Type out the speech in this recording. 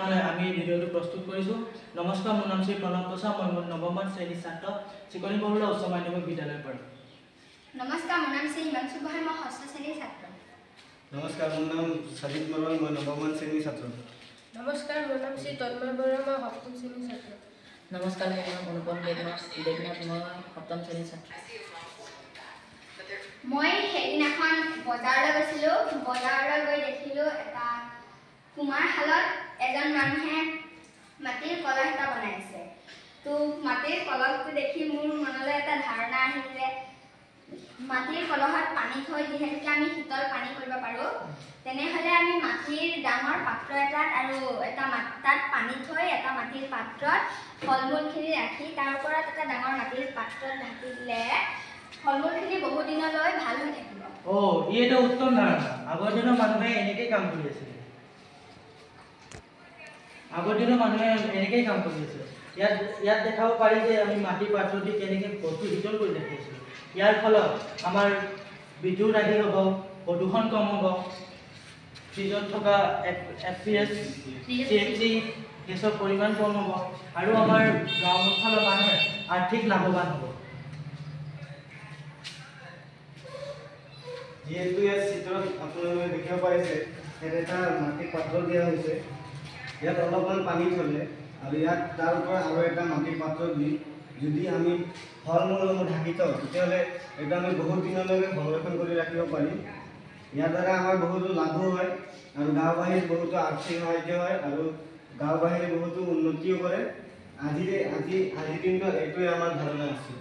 আমি ভিডিওটো প্ৰস্তুত কৰিছো। নমস্কাৰ, মোৰ নাম শ্ৰী প্ৰণৱ প্ৰসাদ, মই নৱম শ্ৰেণীৰ ছাত্ৰ, চিকনি বৰুৱা উচ্চ মাধ্যমিক বিদ্যালয়ৰ পৰা। নমস্কাৰ, মোৰ নাম শ্ৰী হিমাংশু গোহাঁই, মই ষষ্ঠ শ্ৰেণীৰ ছাত্ৰ। নমস্কাৰ, মোৰ নাম সাজিদ মৰল, মই নৱম শ্ৰেণীৰ ছাত্ৰ। নমস্কাৰ, মোৰ নাম শ্ৰী তন্ময় বৰুৱা, মই সপ্তম শ্ৰেণীৰ ছাত্ৰ। নমস্কাৰ, মোৰ নাম অনুপম দেৱনাথ, মই সপ্তম শ্ৰেণীৰ ছাত্ৰ। মই সেইদিনাখন বজাৰলৈ গৈছিলোঁ। বজাৰলৈ গৈ দেখিলোঁ এটা কুমাৰশালত এজন মানুহে মাটিৰ কলহ এটা বনাইছে। তো মাটিৰ কলহটো দেখি মোৰ মনলৈ এটা ধাৰণা আহিলে, মাটিৰ কলহত পানী থৈ যিহেতুকে আমি শীতল পানী কৰিব পাৰোঁ, তেনেহ'লে আমি মাটিৰ ডাঙৰ পাত্ৰ এটাত আৰু তাত পানী থৈ এটা মাটিৰ পাত্ৰত ফল মূলখিনি ৰাখি তাৰ ওপৰত এটা ডাঙৰ মাটিৰ পাত্ৰত ঢাকি দিলে ফল মূলখিনি বহু দিনলৈ ভাল হৈ থাকিব। ই এটা উত্তম ধাৰণা। আগৰ দিনৰ মানুহে এনেকেই কাম কৰি আছিল। ইয়াত দেখাব পাৰি যে আমি মাটিৰ পাত্ৰ দি কেনেকৈ বস্তু শীতল কৰি ৰাখিছিলোঁ। ইয়াৰ ফলত আমাৰ বিদ্যুৎ ৰাহি হ'ব, প্ৰদূষণ কম হ'ব, ফ্ৰিজত থকা CFC গেছৰ পৰিমাণ কম হ'ব আৰু আমাৰ গাঁও অঞ্চলৰ মানুহে আৰ্থিক লাভৱান হ'ব। যিহেতু ইয়াত চিত্ৰত আপোনালোকে দেখিব পাৰিছে, ইয়াত এটা মাটিৰ পাত্ৰ দিয়া হৈছে। ইয়াত অলপমান পানী থলে আৰু ইয়াত তাৰ ওপৰত আৰু এটা মাটিৰ পাত্ৰ দি যদি আমি ফল মূলসমূহ ঢাকি থওঁ, তেতিয়াহ'লে এইটো আমি বহুত দিনলৈকে সংৰক্ষণ কৰি ৰাখিব পাৰিম। ইয়াৰ দ্বাৰা আমাৰ বহুতো লাভো হয় আৰু গাঁওবাসীৰ বহুতো আৰ্থিক সাহায্য হয় আৰু গাঁওবাসীয়ে বহুতো উন্নতিও কৰে। আজিৰ দিনটোত এইটোৱে আমাৰ ধাৰণা আছিল।